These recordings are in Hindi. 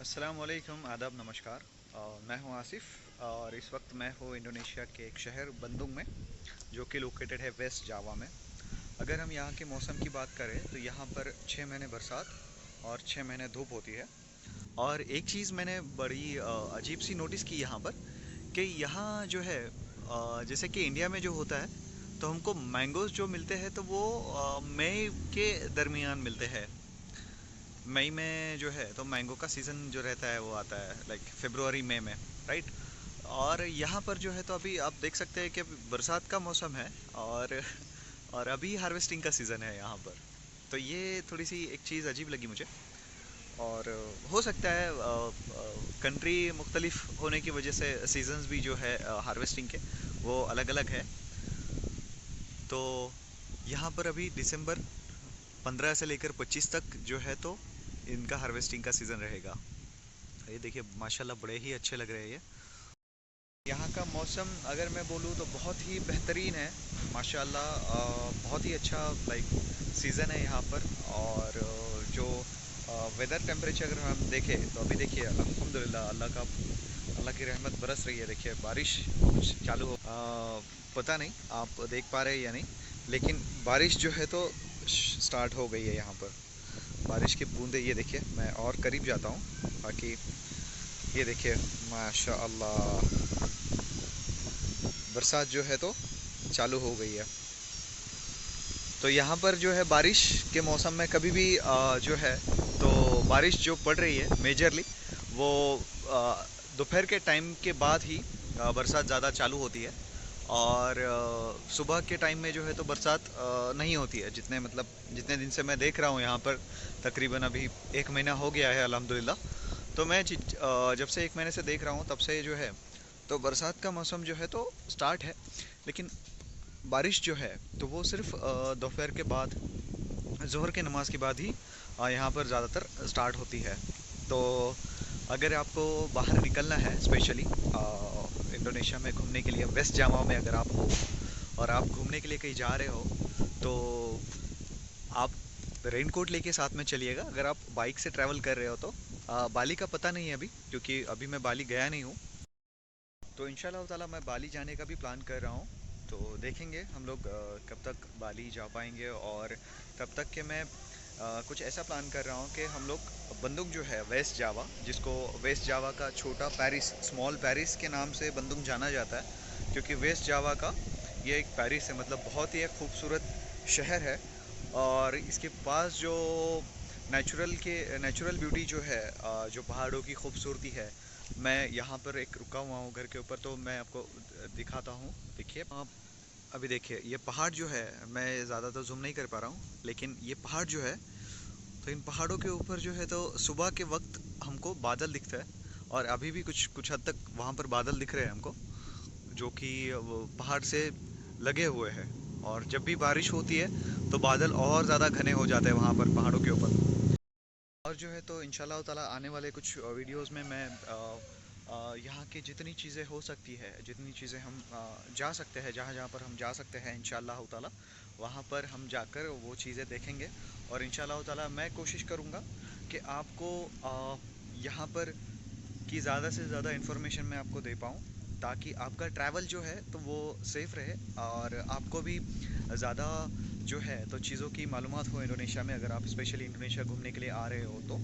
अस्सलाम वालेकुम, आदाब, नमस्कार। मैं हूं आसिफ और इस वक्त मैं हूं इंडोनेशिया के एक शहर बंदुंग में, जो कि लोकेटेड है वेस्ट जावा में। अगर हम यहाँ के मौसम की बात करें तो यहाँ पर 6 महीने बरसात और 6 महीने धूप होती है। और एक चीज़ मैंने बड़ी अजीब सी नोटिस की यहाँ पर, कि यहाँ जो है जैसे कि इंडिया में जो होता है, तो हमको मैंगोज़ जो मिलते हैं तो वो मई के दरमियान मिलते हैं। मई में जो है तो मैंगो का सीज़न जो रहता है वो आता है लाइक फरवरी मई में, राइट। और यहाँ पर जो है तो अभी आप देख सकते हैं कि बरसात का मौसम है और अभी हार्वेस्टिंग का सीज़न है यहाँ पर। तो ये थोड़ी सी एक चीज़ अजीब लगी मुझे। और हो सकता है कंट्री मुख्तलिफ होने की वजह से सीजन्स भी जो है हार्वेस्टिंग के वो अलग अलग है। तो यहाँ पर अभी दिसंबर 15 से लेकर 25 तक जो है तो इनका हार्वेस्टिंग का सीज़न रहेगा। ये देखिए माशाल्लाह बड़े ही अच्छे लग रहे हैं ये। यहाँ का मौसम अगर मैं बोलूँ तो बहुत ही बेहतरीन है माशाल्लाह। बहुत ही अच्छा लाइक सीज़न है यहाँ पर। और जो वेदर टेम्परेचर अगर हम देखें तो अभी देखिए अल्हम्दुलिल्लाह अल्लाह की रहमत बरस रही है। देखिए बारिश कुछ चालू हो, पता नहीं आप देख पा रहे हैं या नहीं, लेकिन बारिश जो है तो स्टार्ट हो गई है यहाँ पर। बारिश की बूंदें ये देखिए, मैं और करीब जाता हूँ ताकि ये देखिए माशाअल्लाह बरसात जो है तो चालू हो गई है। तो यहाँ पर जो है बारिश के मौसम में कभी भी जो है तो बारिश जो पड़ रही है मेजरली वो दोपहर के टाइम के बाद ही बरसात ज़्यादा चालू होती है। और सुबह के टाइम में जो है तो बरसात नहीं होती है। जितने दिन से मैं देख रहा हूँ यहाँ पर, तकरीबन अभी 1 महीना हो गया है अल्हम्दुलिल्लाह। तो मैं जब से 1 महीने से देख रहा हूँ तब से जो है तो बरसात का मौसम जो है तो स्टार्ट है। लेकिन बारिश जो है तो वो सिर्फ दोपहर के बाद, ज़ोहर के नमाज के बाद ही यहाँ पर ज़्यादातर स्टार्ट होती है। तो अगर आपको बाहर निकलना है स्पेशली इंडोनेशिया में घूमने के लिए, वेस्ट जावा में अगर आप हो और आप घूमने के लिए कहीं जा रहे हो, तो आप रेनकोट लेके साथ में चलिएगा। अगर आप बाइक से ट्रैवल कर रहे हो तो बाली का पता नहीं है अभी, क्योंकि अभी मैं बाली गया नहीं हूँ। तो इंशाल्लाह ताला मैं बाली जाने का भी प्लान कर रहा हूँ। तो देखेंगे हम लोग कब तक बाली जा पाएंगे। और तब तक के मैं कुछ ऐसा प्लान कर रहा हूँ कि हम लोग बंदुंग जो है वेस्ट जावा, जिसको वेस्ट जावा का छोटा पेरिस, स्मॉल पेरिस के नाम से बंदुंग जाना जाता है, क्योंकि वेस्ट जावा का ये एक पेरिस है, मतलब बहुत ही एक खूबसूरत शहर है। और इसके पास जो नेचुरल ब्यूटी जो है, जो पहाड़ों की खूबसूरती है, मैं यहाँ पर एक रुका हुआ हूँ घर के ऊपर, तो मैं आपको दिखाता हूँ। देखिए आप अभी देखिए ये पहाड़ जो है, मैं ज़्यादा तो जूम नहीं कर पा रहा हूँ, लेकिन ये पहाड़ जो है तो इन पहाड़ों के ऊपर जो है तो सुबह के वक्त हमको बादल दिखता है। और अभी भी कुछ कुछ हद तक वहाँ पर बादल दिख रहे हैं हमको, जो कि वो पहाड़ से लगे हुए हैं। और जब भी बारिश होती है तो बादल और ज़्यादा घने हो जाते हैं वहाँ पर पहाड़ों के ऊपर। और जो है तो इंशाल्लाह ताला आने वाले कुछ वीडियोस में मैं यहाँ की जितनी चीज़ें हो सकती है, जितनी चीज़ें हम जा सकते हैं, जहाँ जहाँ पर हम जा सकते हैं इंशाल्लाह ताला, वहाँ पर हम जाकर वो चीज़ें देखेंगे। और इंशाल्लाह ताला मैं कोशिश करूँगा कि आपको यहाँ पर की ज़्यादा से ज़्यादा इन्फॉर्मेशन मैं आपको दे पाऊँ, ताकि आपका ट्रैवल जो है तो वो सेफ़ रहे और आपको भी ज़्यादा जो है तो चीज़ों की मालूमात हो इंडोनेशिया में, अगर आप स्पेशली इंडोनेशिया घूमने के लिए आ रहे हो तो।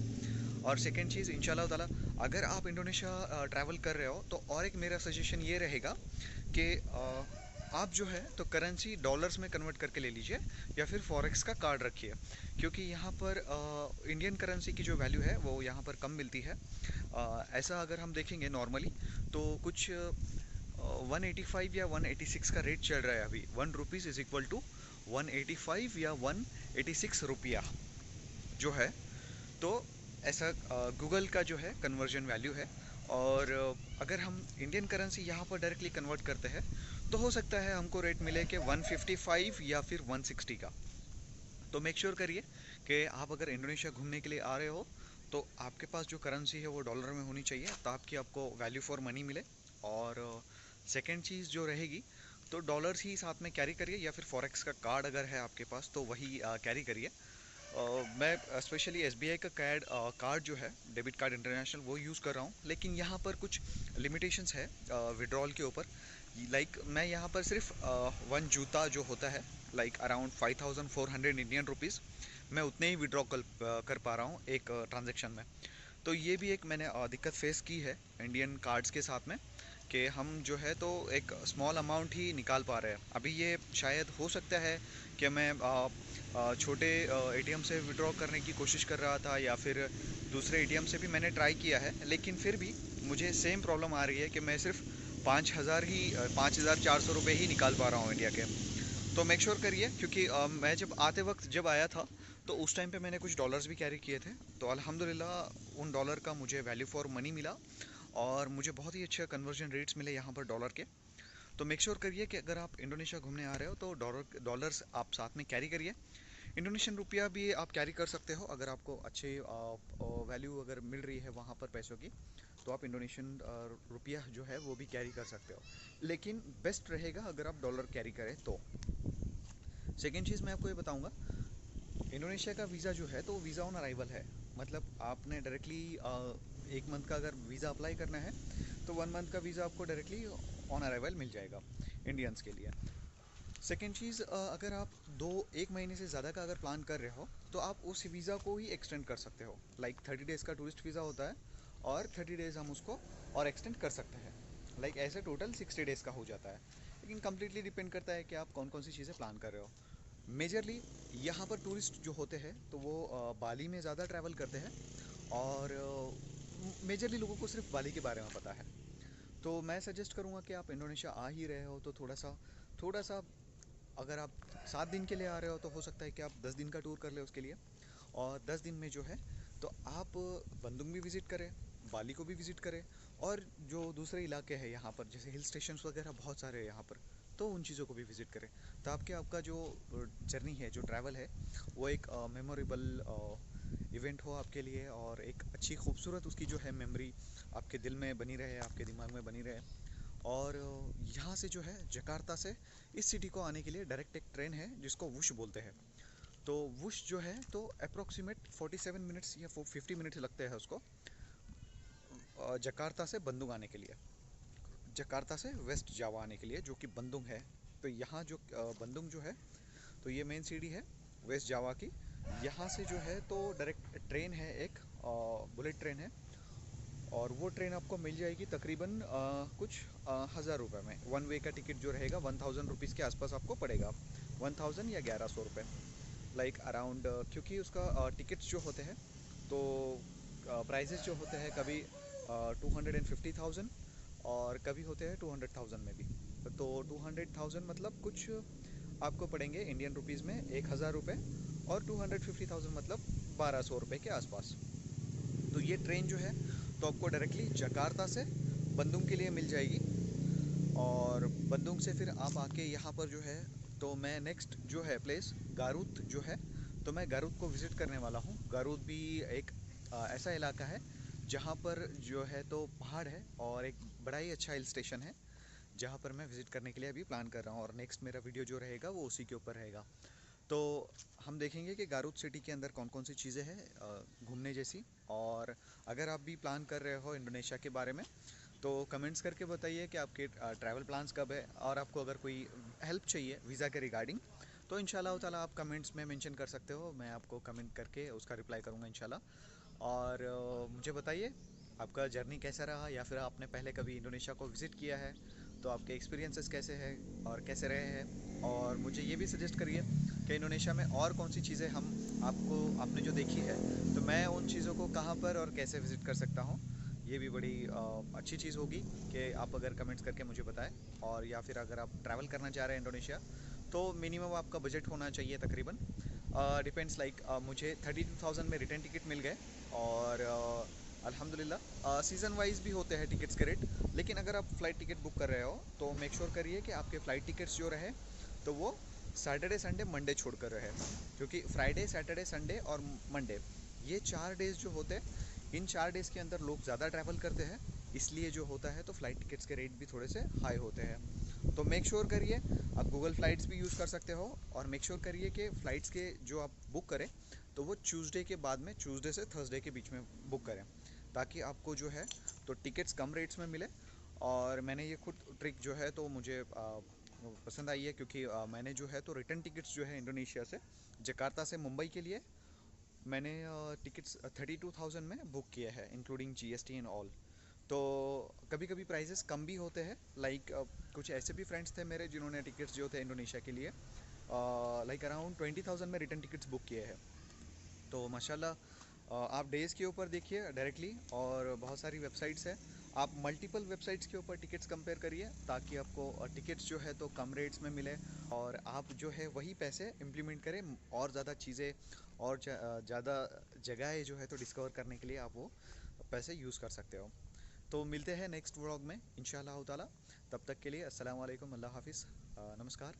और सेकंड चीज़ इंशाल्लाह ताला, अगर आप इंडोनेशिया ट्रैवल कर रहे हो तो और एक मेरा सजेशन ये रहेगा कि आप जो है तो करेंसी डॉलर्स में कन्वर्ट करके ले लीजिए, या फिर फॉरेक्स का कार्ड रखिए। क्योंकि यहाँ पर इंडियन करेंसी की जो वैल्यू है वो यहाँ पर कम मिलती है। ऐसा अगर हम देखेंगे नॉर्मली तो कुछ 185 या 186 का रेट चल रहा है अभी। 1 रुपीज़ इज़ इक्वल टू 185 या 186 रुपया जो है। तो ऐसा गूगल का जो है कन्वर्जन वैल्यू है। और अगर हम इंडियन करेंसी यहाँ पर डायरेक्टली कन्वर्ट करते हैं तो हो सकता है हमको रेट मिले कि 155 या फिर 160 का। तो मेक श्योर करिए कि आप अगर इंडोनेशिया घूमने के लिए आ रहे हो तो आपके पास जो करेंसी है वो डॉलर में होनी चाहिए, ताकि आपको वैल्यू फॉर मनी मिले। और सेकंड चीज़ जो रहेगी, तो डॉलर्स ही साथ में कैरी करिए, या फिर फॉरेक्स का कार्ड अगर है आपके पास तो वही कैरी करिए। मैं स्पेशली एसबीआई का कार्ड जो है, डेबिट कार्ड इंटरनेशनल, वो यूज़ कर रहा हूँ। लेकिन यहाँ पर कुछ लिमिटेशंस है विड्रॉल के ऊपर। लाइक मैं यहाँ पर सिर्फ वन जूता जो होता है, लाइक अराउंड 5400 इंडियन रुपीज़, मैं उतने ही विड्रॉ कर पा रहा हूँ एक ट्रांजेक्शन में। तो ये भी एक मैंने दिक्कत फेस की है इंडियन कार्ड्स के साथ में, कि हम जो है तो एक स्मॉल अमाउंट ही निकाल पा रहे हैं। अभी ये शायद हो सकता है कि मैं छोटे एटीएम से विड्रॉ करने की कोशिश कर रहा था, या फिर दूसरे एटीएम से भी मैंने ट्राई किया है, लेकिन फिर भी मुझे सेम प्रॉब्लम आ रही है कि मैं सिर्फ 5400 रुपये ही निकाल पा रहा हूँ इंडिया के। तो मेक श्योर करिए, क्योंकि मैं जब आते वक्त जब आया था तो उस टाइम पे मैंने कुछ डॉलर्स भी कैरी किए थे, तो अल्हम्दुलिल्लाह उन डॉलर का मुझे वैल्यू फॉर मनी मिला और मुझे बहुत ही अच्छे कन्वर्जन रेट्स मिले यहाँ पर डॉलर के। तो मेक श्योर करिए कि अगर आप इंडोनेशिया घूमने आ रहे हो तो डॉलर्स आप साथ में कैरी करिए। इंडोनेशियन रुपया भी आप कैरी कर सकते हो, अगर आपको अच्छे वैल्यू अगर मिल रही है वहाँ पर पैसों की, तो आप इंडोनेशियन रुपया जो है वो भी कैरी कर सकते हो। लेकिन बेस्ट रहेगा अगर आप डॉलर कैरी करें तो। सेकेंड चीज़ मैं आपको ये बताऊँगा, इंडोनेशिया का वीज़ा जो है तो वीज़ा ऑन अराइवल है। मतलब आपने डायरेक्टली 1 मंथ का अगर वीज़ा अप्लाई करना है तो 1 मंथ का वीज़ा आपको डायरेक्टली ऑन अराइवल मिल जाएगा इंडियंस के लिए। सेकेंड चीज़, अगर आप 1 महीने से ज़्यादा का अगर प्लान कर रहे हो तो आप उस वीज़ा को ही एक्सटेंड कर सकते हो। लाइक 30 डेज़ का टूरिस्ट वीज़ा होता है और 30 डेज़ हम उसको और एक्सटेंड कर सकते हैं। लाइक ऐसे टोटल 60 डेज़ का हो जाता है। लेकिन कम्प्लीटली डिपेंड करता है कि आप कौन कौन सी चीज़ें प्लान कर रहे हो। मेजरली यहाँ पर टूरिस्ट जो होते हैं तो वो बाली में ज़्यादा ट्रैवल करते हैं, और मेजरली लोगों को सिर्फ बाली के बारे में पता है। तो मैं सजेस्ट करूँगा कि आप इंडोनेशिया आ ही रहे हो तो थोड़ा सा अगर आप 7 दिन के लिए आ रहे हो तो हो सकता है कि आप 10 दिन का टूर कर ले उसके लिए। और 10 दिन में जो है तो आप बंदुंग भी विज़िट करें, बाली को भी विज़िट करें, और जो दूसरे इलाके हैं यहाँ पर जैसे हिल स्टेशंस वगैरह बहुत सारे हैं यहाँ पर, तो उन चीज़ों को भी विज़िट करें। तो आपका जो जर्नी है, जो ट्रैवल है, वो एक मेमोरेबल इवेंट हो आपके लिए, और एक अच्छी खूबसूरत उसकी जो है मेमोरी आपके दिल में बनी रहे, आपके दिमाग में बनी रहे। और यहाँ से जो है जकार्ता से इस सिटी को आने के लिए डायरेक्ट एक ट्रेन है जिसको वुश बोलते हैं। तो वुश जो है तो अप्रोक्सीमेट 47 मिनट्स या 50 मिनट्स लगते हैं उसको जकार्ता से बंदुंग आने के लिए, जकार्ता से वेस्ट जावा आने के लिए, जो कि बंदुंग है। तो यहाँ जो बंदुंग जो है तो ये मेन सिटी है वेस्ट जावा की। यहाँ से जो है तो डायरेक्ट ट्रेन है, एक बुलेट ट्रेन है, और वो ट्रेन आपको मिल जाएगी तकरीबन कुछ 1000 रुपये में। वन वे का टिकट जो रहेगा 1000 रुपीज़ के आसपास आपको पड़ेगा, 1000 या 1100 रुपये, लाइक अराउंड। क्योंकि उसका टिकट्स जो होते हैं तो प्राइजेस जो होते हैं कभी 250,000 और कभी होते हैं 200,000 में भी। तो 200,000 मतलब कुछ आपको पड़ेंगे इंडियन रुपीज़ में 1000 रुपये, और 250,000 मतलब 1200 रुपये के आसपास। तो ये ट्रेन जो है तो आपको डायरेक्टली जकार्ता से बंदुंग के लिए मिल जाएगी, और बंदुंग से फिर आप आके यहाँ पर जो है तो मैं नेक्स्ट जो है प्लेस गारुत जो है, तो मैं गारुत को विज़िट करने वाला हूँ। गारुत भी एक ऐसा इलाका है जहाँ पर जो है तो पहाड़ है, और एक बड़ा ही अच्छा हिल स्टेशन है जहाँ पर मैं विज़िट करने के लिए अभी प्लान कर रहा हूँ, और नेक्स्ट मेरा वीडियो जो रहेगा वो उसी के ऊपर रहेगा। तो हम देखेंगे कि गारुत सिटी के अंदर कौन कौन सी चीज़ें हैं घूमने जैसी। और अगर आप भी प्लान कर रहे हो इंडोनेशिया के बारे में तो कमेंट्स करके बताइए कि आपके ट्रैवल प्लान्स कब है, और आपको अगर कोई हेल्प चाहिए वीज़ा के रिगार्डिंग तो इंशाल्लाह ताला आप कमेंट्स में मेंशन कर सकते हो। मैं आपको कमेंट करके उसका रिप्लाई करूँगा इंशाल्लाह। और मुझे बताइए आपका जर्नी कैसा रहा, या फिर आपने पहले कभी इंडोनेशिया को विज़िट किया है तो आपके एक्सपीरियंसेस कैसे हैं और कैसे रहे हैं। और मुझे ये भी सजेस्ट करिए कि इंडोनेशिया में और कौन सी चीज़ें आपने जो देखी है तो मैं उन चीज़ों को कहाँ पर और कैसे विज़िट कर सकता हूँ। ये भी बड़ी अच्छी चीज़ होगी कि आप अगर कमेंट्स करके मुझे बताएं। और या फिर अगर आप ट्रैवल करना चाह रहे हैं इंडोनेशिया तो मिनिमम आपका बजट होना चाहिए तकरीबन, डिपेंड्स लाइक मुझे 32,000 में रिटर्न टिकट मिल गए, और अल्हम्दुलिल्लाह सीज़न वाइज भी होते हैं टिकट्स के रेट। लेकिन अगर आप फ़्लाइट टिकट बुक कर रहे हो तो मेक श्योर करिए कि आपके फ़्लाइट टिकट्स जो रहे तो वो सैटरडे संडे मंडे छोड़ कर रहे, क्योंकि फ्राइडे सैटरडे संडे और मंडे ये 4 डेज़ जो होते हैं, इन 4 डेज़ के अंदर लोग ज़्यादा ट्रैवल करते हैं, इसलिए जो होता है तो फ़्लाइट टिकट्स के रेट भी थोड़े से हाई होते हैं। तो मेक श्योर करिए आप गूगल फ़्लाइट्स भी यूज़ कर सकते हो, और मेक श्योर करिए कि फ़्लाइट्स के जो आप बुक करें तो वो ट्यूसडे के बाद में, ट्यूसडे से थर्सडे के बीच में बुक करें, ताकि आपको जो है तो टिकट्स कम रेट्स में मिले। और मैंने ये खुद ट्रिक जो है तो मुझे पसंद आई है, क्योंकि मैंने जो है तो रिटर्न टिकट्स जो है इंडोनेशिया से, जकार्ता से मुंबई के लिए मैंने टिकट्स 32,000 में बुक किए हैं, इंक्लूडिंग जीएसटी एंड ऑल। तो कभी कभी प्राइजेस कम भी होते हैं, लाइक कुछ ऐसे भी फ्रेंड्स थे मेरे जिन्होंने टिकट्स जो थे इंडोनेशिया के लिए लाइक अराउंड 20,000 में रिटर्न टिकट्स बुक किए हैं। तो माशाल्लाह आप डेज़ के ऊपर देखिए डायरेक्टली, और बहुत सारी वेबसाइट्स हैं, आप मल्टीपल वेबसाइट्स के ऊपर टिकट्स कंपेयर करिए, ताकि आपको टिकट्स जो है तो कम रेट्स में मिले, और आप जो है वही पैसे इम्प्लीमेंट करें और ज़्यादा चीज़ें और ज़्यादा जगहें जो है तो डिस्कवर करने के लिए आप वो पैसे यूज़ कर सकते हो। तो मिलते हैं नेक्स्ट व्लॉग में इंशाल्लाह ताला। तब तक के लिए अस्सलाम वालेकुम, अल्लाह हाफिज़, नमस्कार।